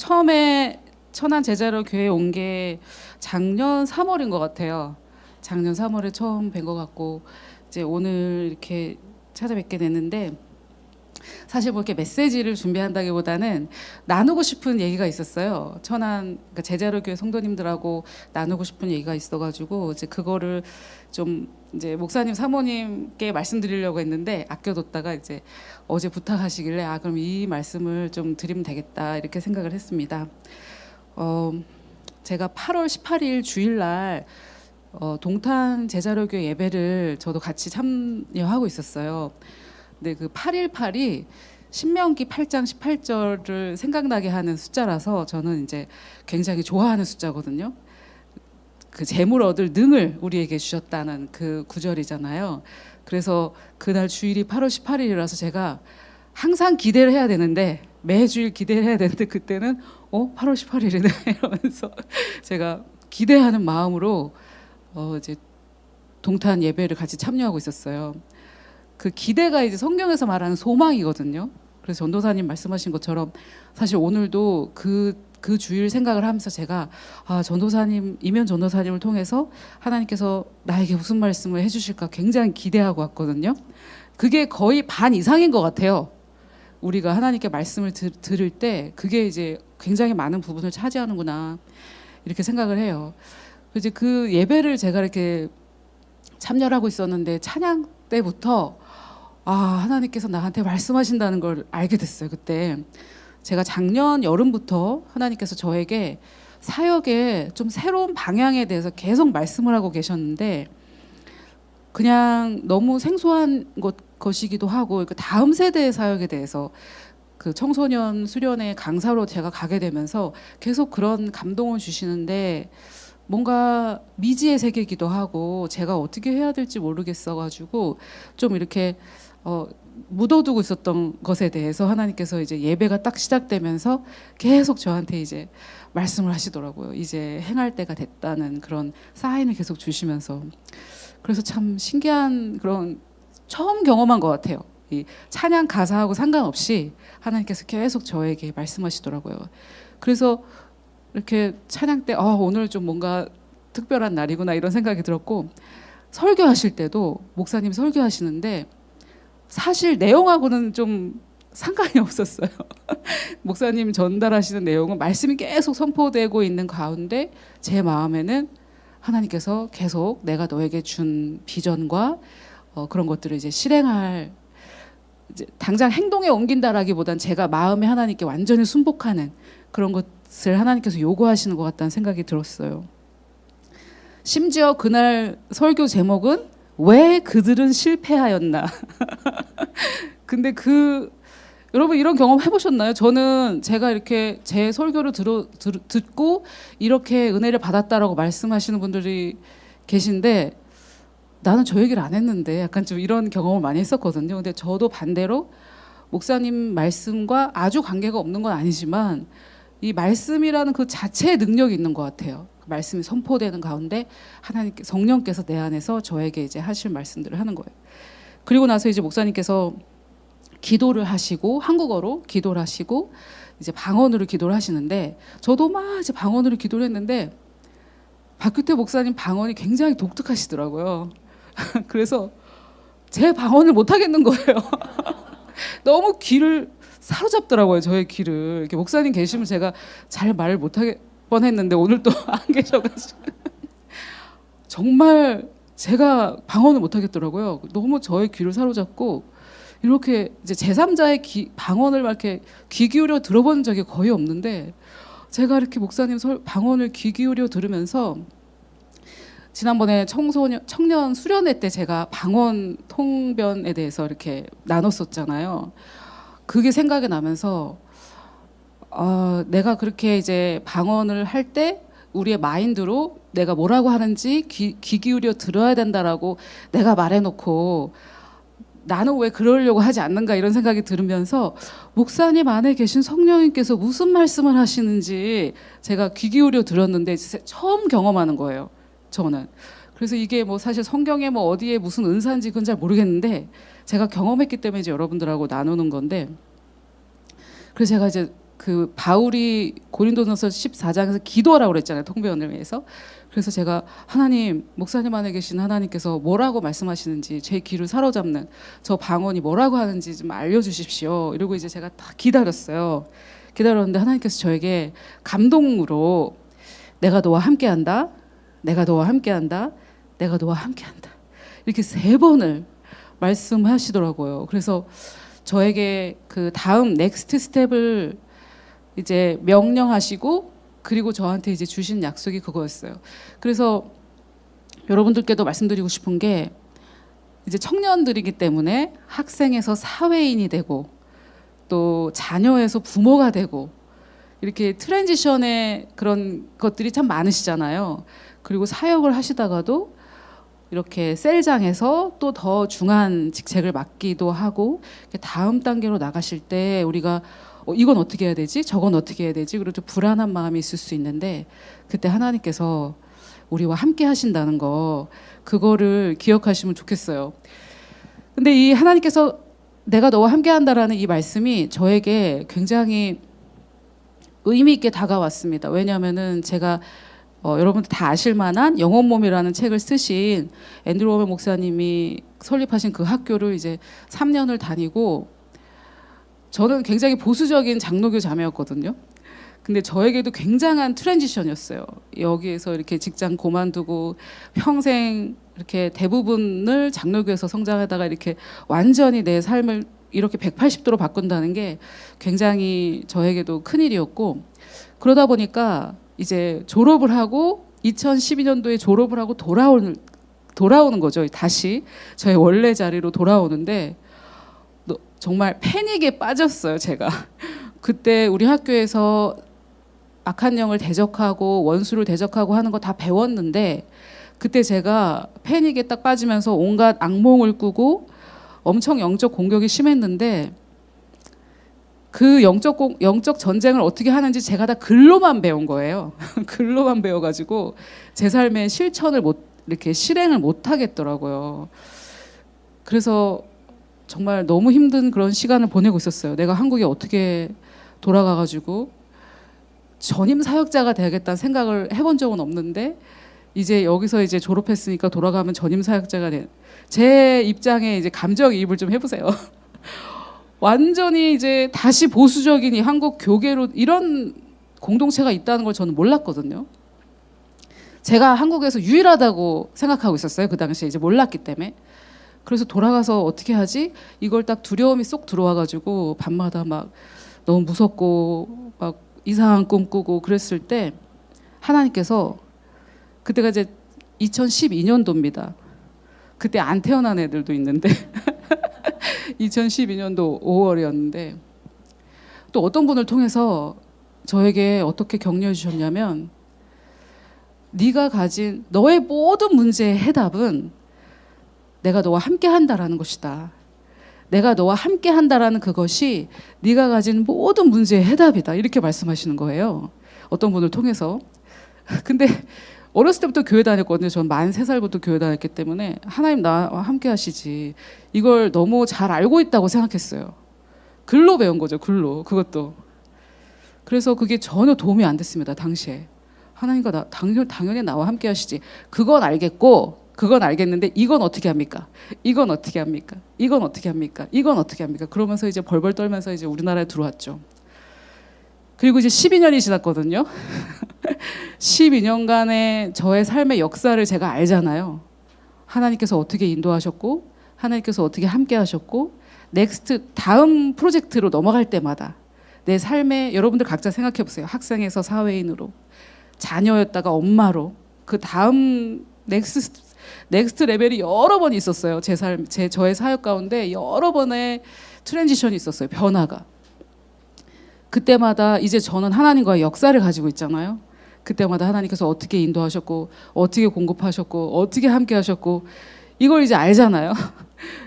처음에 천안 제자로 교회 온 게 작년 3월인 것 같아요. 작년 3월에 처음 뵌 것 같고 이제 오늘 이렇게 찾아뵙게 됐는데 사실 뭐 이렇게 메시지를 준비한다기보다는 나누고 싶은 얘기가 있었어요. 천안 그러니까 제자로 교회 성도님들하고 나누고 싶은 얘기가 있어가지고 이제 그거를 좀 이제 목사님 사모님께 말씀드리려고 했는데 아껴뒀다가 이제 어제 부탁하시길래 아 그럼 이 말씀을 좀 드리면 되겠다 이렇게 생각을 했습니다. 제가 8월 18일 주일날 동탄 제자로교회 예배를 저도 같이 참여하고 있었어요. 근데 그 818이 신명기 8장 18절을 생각나게 하는 숫자라서 저는 이제 굉장히 좋아하는 숫자거든요. 그 재물 얻을 능을 우리에게 주셨다는 그 구절이잖아요. 그래서 그날 주일이 8월 18일이라서 제가 항상 기대를 해야 되는데 매주일 기대를 해야 되는데 그때는 8월 18일이네 이러면서 제가 기대하는 마음으로 이제 동탄 예배를 같이 참여하고 있었어요. 그 기대가 이제 성경에서 말하는 소망이거든요. 그래서 전도사님 말씀하신 것처럼 사실 오늘도 그 주일 생각을 하면서 제가 전도사님 이면 전도사님을 통해서 하나님께서 나에게 무슨 말씀을 해주실까 굉장히 기대하고 왔거든요. 그게 거의 반 이상인 것 같아요. 우리가 하나님께 말씀을 들을 때 그게 이제 굉장히 많은 부분을 차지하는구나 이렇게 생각을 해요. 이제 그 예배를 제가 이렇게 참여를 하고 있었는데 찬양 때부터 하나님께서 나한테 말씀하신다는 걸 알게 됐어요. 그때 제가 작년 여름부터 하나님께서 저에게 사역의 좀 새로운 방향에 대해서 계속 말씀을 하고 계셨는데 그냥 너무 생소한 것이기도 하고 그 다음 세대의 사역에 대해서 그 청소년 수련회 강사로 제가 가게 되면서 계속 그런 감동을 주시는데 뭔가 미지의 세계이기도 하고 제가 어떻게 해야 될지 모르겠어가지고 좀 이렇게 묻어두고 있었던 것에 대해서 하나님께서 이제 예배가 딱 시작되면서 계속 저한테 이제 말씀을 하시더라고요. 이제 행할 때가 됐다는 그런 사인을 계속 주시면서 그래서 참 신기한 그런 처음 경험한 것 같아요. 이 찬양 가사하고 상관없이 하나님께서 계속 저에게 말씀하시더라고요. 그래서 이렇게 찬양 때 오늘 좀 뭔가 특별한 날이구나 이런 생각이 들었고 설교하실 때도 목사님 설교하시는데 사실 내용하고는 좀 상관이 없었어요. 목사님 전달하시는 내용은 말씀이 계속 선포되고 있는 가운데 제 마음에는 하나님께서 계속 내가 너에게 준 비전과 그런 것들을 이제 실행할 이제 당장 행동에 옮긴다라기보단 제가 마음에 하나님께 완전히 순복하는 그런 것을 하나님께서 요구하시는 것 같다는 생각이 들었어요. 심지어 그날 설교 제목은 왜 그들은 실패하였나. 근데 여러분 이런 경험 해보셨나요? 저는 제가 이렇게 제 설교를 듣고 이렇게 은혜를 받았다라고 말씀하시는 분들이 계신데 나는 저 얘기를 안 했는데 약간 좀 이런 경험을 많이 했었거든요. 근데 저도 반대로 목사님 말씀과 아주 관계가 없는 건 아니지만 이 말씀이라는 그 자체의 능력이 있는 것 같아요. 말씀이 선포되는 가운데 하나님께 성령께서 내 안에서 저에게 이제 하실 말씀들을 하는 거예요. 그리고 나서 이제 목사님께서 기도를 하시고 한국어로 기도를 하시고 이제 방언으로 기도를 하시는데 저도 막 이제 방언으로 기도를 했는데 박규태 목사님 방언이 굉장히 독특하시더라고요. 그래서 제 방언을 못 하겠는 거예요. 너무 귀를 사로잡더라고요. 저의 귀를. 이렇게 목사님 계시면 제가 잘 말을 못 하게 뻔했는데 오늘 또 안 계셔가지고 정말 제가 방언을 못 하겠더라고요. 너무 저의 귀를 사로잡고 이렇게 이제 제3자의 방언을 막 이렇게 귀 기울여 들어본 적이 거의 없는데 제가 이렇게 목사님 방언을 귀 기울여 들으면서 지난번에 청년 수련회 때 제가 방언 통변에 대해서 이렇게 나눴었잖아요. 그게 생각이 나면서 내가 그렇게 이제 방언을 할 때 우리의 마인드로 내가 뭐라고 하는지 귀 기울여 들어야 된다라고 내가 말해놓고 나는 왜 그러려고 하지 않는가 이런 생각이 들으면서 목사님 안에 계신 성령님께서 무슨 말씀을 하시는지 제가 귀 기울여 들었는데 처음 경험하는 거예요. 저는. 그래서 이게 뭐 사실 성경에 뭐 어디에 무슨 은사인지 그건 잘 모르겠는데 제가 경험했기 때문에 이제 여러분들하고 나누는 건데 그래서 제가 이제 그 바울이 고린도전서 14장에서 기도하라고 그랬잖아요. 통배원을 위해서. 그래서 제가 하나님, 목사님 안에 계신 하나님께서 뭐라고 말씀하시는지 제 귀를 사로잡는 저 방언이 뭐라고 하는지 좀 알려주십시오. 이러고 이제 제가 딱 기다렸어요. 기다렸는데 하나님께서 저에게 감동으로 내가 너와 함께한다. 내가 너와 함께한다. 내가 너와 함께한다. 이렇게 3번을 말씀하시더라고요. 그래서 저에게 그 다음 넥스트 스텝을 이제 명령하시고 그리고 저한테 이제 주신 약속이 그거였어요. 그래서 여러분들께도 말씀드리고 싶은 게 이제 청년들이기 때문에 학생에서 사회인이 되고 또 자녀에서 부모가 되고 이렇게 트랜지션의 그런 것들이 참 많으시잖아요. 그리고 사역을 하시다가도 이렇게 셀장에서 또 더 중한 직책을 맡기도 하고 다음 단계로 나가실 때 우리가 이건 어떻게 해야 되지? 저건 어떻게 해야 되지? 그리고 좀 불안한 마음이 있을 수 있는데 그때 하나님께서 우리와 함께 하신다는 거 그거를 기억하시면 좋겠어요. 근데 이 하나님께서 내가 너와 함께 한다라는 이 말씀이 저에게 굉장히 의미 있게 다가왔습니다. 왜냐하면은 제가 여러분들 다 아실 만한 영혼 몸이라는 책을 쓰신 앤드루 워맨 목사님이 설립하신 그 학교를 이제 3년을 다니고 저는 굉장히 보수적인 장로교 자매였거든요. 근데 저에게도 굉장한 트랜지션이었어요. 여기에서 이렇게 직장 그만두고 평생 이렇게 대부분을 장로교에서 성장하다가 이렇게 완전히 내 삶을 이렇게 180도로 바꾼다는 게 굉장히 저에게도 큰일이었고 그러다 보니까 이제 졸업을 하고 2012년도에 졸업을 하고 돌아오는 거죠. 다시 저의 원래 자리로 돌아오는데 정말 패닉에 빠졌어요. 제가 그때 우리 학교에서 악한 영을 대적하고 원수를 대적하고 하는 거 다 배웠는데 그때 제가 패닉에 딱 빠지면서 온갖 악몽을 꾸고 엄청 영적 공격이 심했는데 그 영적 전쟁을 어떻게 하는지 제가 다 글로만 배운 거예요. 글로만 배워가지고 제 삶의 실천을 이렇게 실행을 못 하겠더라고요. 그래서 정말 너무 힘든 그런 시간을 보내고 있었어요. 내가 한국에 어떻게 돌아가가지고 전임 사역자가 되겠다는 생각을 해본 적은 없는데 이제 여기서 이제 졸업했으니까 돌아가면 전임 사역자가 제 입장에 이제 감정이입을 좀 해보세요. 완전히 이제 다시 보수적인 이 한국 교계로 이런 공동체가 있다는 걸 저는 몰랐거든요. 제가 한국에서 유일하다고 생각하고 있었어요. 그 당시에 이제 몰랐기 때문에. 그래서 돌아가서 어떻게 하지? 이걸 딱 두려움이 쏙 들어와가지고 밤마다 막 너무 무섭고 막 이상한 꿈 꾸고 그랬을 때 하나님께서 그때가 이제 2012년도입니다. 그때 안 태어난 애들도 있는데 2012년도 5월이었는데 또 어떤 분을 통해서 저에게 어떻게 격려해 주셨냐면 네가 가진 너의 모든 문제의 해답은 내가 너와 함께 한다라는 것이다. 내가 너와 함께 한다라는 그것이 네가 가진 모든 문제의 해답이다. 이렇게 말씀하시는 거예요. 어떤 분을 통해서. 근데 어렸을 때부터 교회 다녔거든요. 전 만 3살부터 교회 다녔기 때문에 하나님 나와 함께 하시지. 이걸 너무 잘 알고 있다고 생각했어요. 글로 배운 거죠. 글로. 그것도. 그래서 그게 전혀 도움이 안 됐습니다. 당시에. 하나님과 당연히 나와 함께 하시지. 그건 알겠고 그건 알겠는데 이건 어떻게 합니까? 이건 어떻게 합니까? 이건 어떻게 합니까? 이건 어떻게 합니까? 그러면서 이제 벌벌 떨면서 이제 우리나라에 들어왔죠. 그리고 이제 12년이 지났거든요. 12년간의 저의 삶의 역사를 제가 알잖아요. 하나님께서 어떻게 인도하셨고 하나님께서 어떻게 함께 하셨고 넥스트 다음 프로젝트로 넘어갈 때마다 내 삶에 여러분들 각자 생각해 보세요. 학생에서 사회인으로 자녀였다가 엄마로 그 다음 넥스트 레벨이 여러 번 있었어요. 저의 사역 가운데 여러 번의 트랜지션이 있었어요. 변화가. 그때마다 이제 저는 하나님과의 역사를 가지고 있잖아요. 그때마다 하나님께서 어떻게 인도하셨고 어떻게 공급하셨고 어떻게 함께 하셨고 이걸 이제 알잖아요.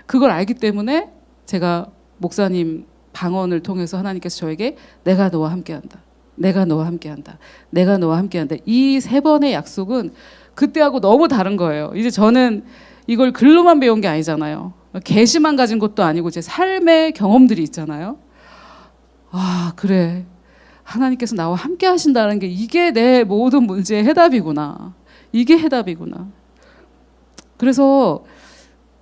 그걸 알기 때문에 제가 목사님 방언을 통해서 하나님께서 저에게 내가 너와 함께한다. 내가 너와 함께한다. 내가 너와 함께한다. 이 3번의 약속은 그때하고 너무 다른 거예요. 이제 저는 이걸 글로만 배운 게 아니잖아요. 계시만 가진 것도 아니고 제 삶의 경험들이 있잖아요. 아, 그래. 하나님께서 나와 함께 하신다는 게 이게 내 모든 문제의 해답이구나. 이게 해답이구나. 그래서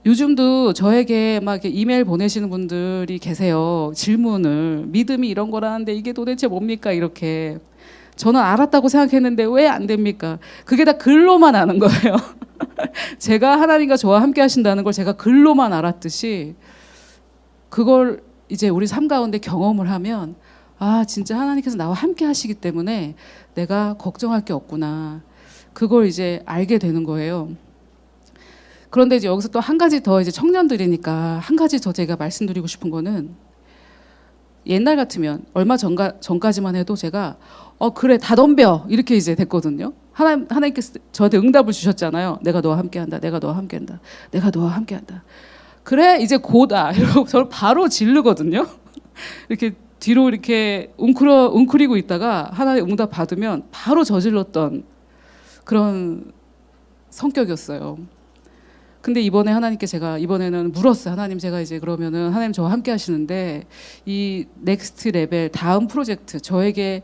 요즘도 저에게 막 이렇게 이메일 보내시는 분들이 계세요. 질문을. 믿음이 이런 거라는데 이게 도대체 뭡니까? 이렇게. 저는 알았다고 생각했는데 왜 안 됩니까? 그게 다 글로만 아는 거예요. 제가 하나님과 저와 함께 하신다는 걸 제가 글로만 알았듯이 그걸 이제 우리 삶 가운데 경험을 하면 아, 진짜 하나님께서 나와 함께 하시기 때문에 내가 걱정할 게 없구나. 그걸 이제 알게 되는 거예요. 그런데 이제 여기서 또 한 가지 더 이제 청년들이니까 한 가지 더 제가 말씀드리고 싶은 거는 옛날 같으면 얼마 전까지만 해도 제가 그래 다 덤벼 이렇게 이제 됐거든요. 하나님께서 저한테 응답을 주셨잖아요. 내가 너와 함께한다. 내가 너와 함께한다. 내가 너와 함께한다. 그래 이제 고다 이러고 저를 바로 지르거든요. 이렇게 뒤로 이렇게 웅크리고 있다가 하나님 응답 받으면 바로 저질렀던 그런 성격이었어요. 근데 이번에 하나님께 제가 이번에는 물었어요. 하나님 제가 이제 그러면은 하나님 저와 함께 하시는데 이 넥스트 레벨 다음 프로젝트 저에게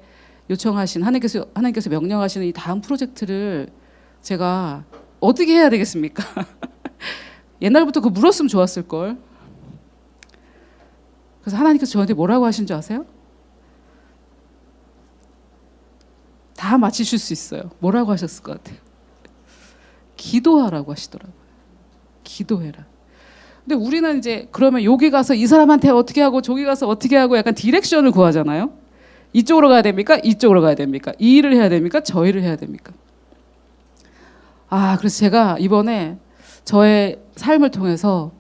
요청하신 하나님께서 명령하시는 이 다음 프로젝트를 제가 어떻게 해야 되겠습니까? 옛날부터 그거 물었으면 좋았을 걸. 그래서 하나님께서 저한테 뭐라고 하신 줄 아세요? 다 맞히실 수 있어요. 뭐라고 하셨을 것 같아요? 기도하라고 하시더라고요. 기도해라. 근데 우리는 이제 그러면 여기 가서 이 사람한테 어떻게 하고 저기 가서 어떻게 하고 약간 디렉션을 구하잖아요. 이쪽으로 가야 됩니까? 이쪽으로 가야 됩니까? 이 일을 해야 됩니까? 저 일을 해야 됩니까? 그래서 제가 이번에 저의 삶을 통해서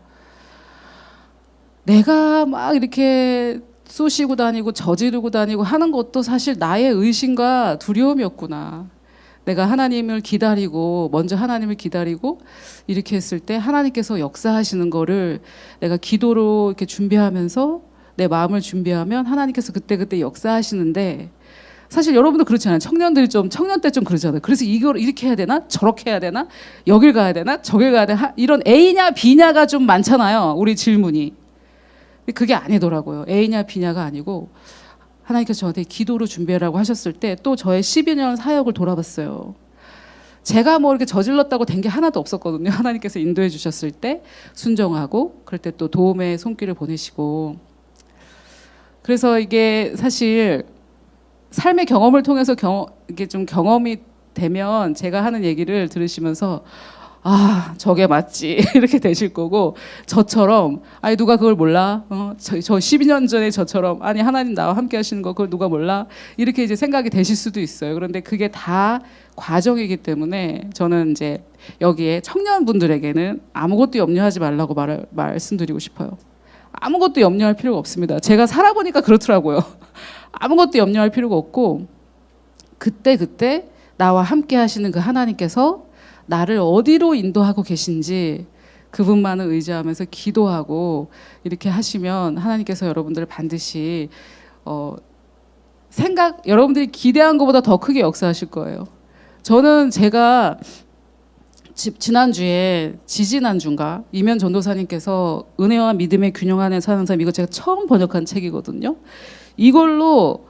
내가 막 이렇게 쑤시고 다니고 저지르고 다니고 하는 것도 사실 나의 의심과 두려움이었구나. 내가 하나님을 기다리고 먼저 하나님을 기다리고 이렇게 했을 때 하나님께서 역사하시는 거를 내가 기도로 이렇게 준비하면서 내 마음을 준비하면 하나님께서 그때 역사하시는데 사실 여러분도 그렇잖아요. 청년들이 청년 때 좀 그러잖아요. 그래서 이걸 이렇게 해야 되나? 저렇게 해야 되나? 여길 가야 되나? 저길 가야 되나? 이런 A냐 B냐가 좀 많잖아요. 우리 질문이. 근데 그게 아니더라고요. A냐 B냐가 아니고 하나님께서 저한테 기도로 준비하라고 하셨을 때 또 저의 12년 사역을 돌아봤어요. 제가 뭐 이렇게 저질렀다고 된 게 하나도 없었거든요. 하나님께서 인도해 주셨을 때 순종하고 그럴 때 또 도움의 손길을 보내시고 그래서 이게 사실 삶의 경험을 통해서 이게 좀 경험이 되면 제가 하는 얘기를 들으시면서 저게 맞지 이렇게 되실 거고 저처럼 아니 누가 그걸 몰라? 저 12년 전에 저처럼 아니 하나님 나와 함께 하시는 거 그걸 누가 몰라? 이렇게 이제 생각이 되실 수도 있어요. 그런데 그게 다 과정이기 때문에 저는 이제 여기에 청년분들에게는 아무것도 염려하지 말라고 말씀드리고 싶어요. 아무것도 염려할 필요가 없습니다. 제가 살아보니까 그렇더라고요. 아무것도 염려할 필요가 없고 그때 나와 함께 하시는 그 하나님께서 나를 어디로 인도하고 계신지 그분만을 의지하면서 기도하고 이렇게 하시면 하나님께서 여러분들을 반드시 여러분들이 기대한 것보다 더 크게 역사하실 거예요. 저는 제가 지지난주인가 이면 전도사님께서 은혜와 믿음의 균형 안에 사는 삶 이거 제가 처음 번역한 책이거든요. 이걸로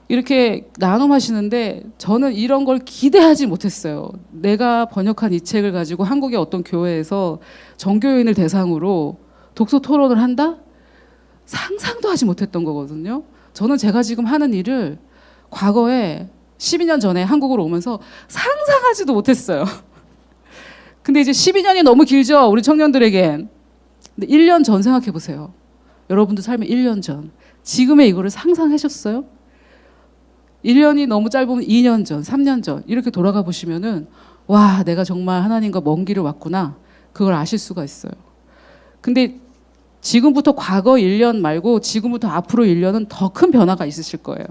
이렇게 나눔하시는데 저는 이런 걸 기대하지 못했어요. 내가 번역한 이 책을 가지고 한국의 어떤 교회에서 전교인을 대상으로 독서 토론을 한다? 상상도 하지 못했던 거거든요. 저는 제가 지금 하는 일을 과거에 12년 전에 한국으로 오면서 상상하지도 못했어요. 근데 이제 12년이 너무 길죠. 우리 청년들에겐. 근데 1년 전 생각해 보세요. 여러분들 삶의 1년 전. 지금의 이거를 상상하셨어요? 1년이 너무 짧으면 2년 전, 3년 전 이렇게 돌아가 보시면은 와 내가 정말 하나님과 먼 길을 왔구나 그걸 아실 수가 있어요. 근데 지금부터 과거 1년 말고 지금부터 앞으로 1년은 더 큰 변화가 있으실 거예요.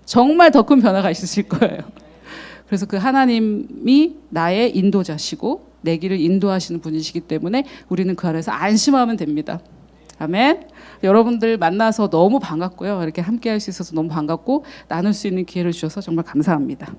정말 더 큰 변화가 있으실 거예요. 그래서 그 하나님이 나의 인도자시고 내 길을 인도하시는 분이시기 때문에 우리는 그 안에서 안심하면 됩니다. 아멘. 여러분들 만나서 너무 반갑고요. 이렇게 함께 할 수 있어서 너무 반갑고 나눌 수 있는 기회를 주셔서 정말 감사합니다.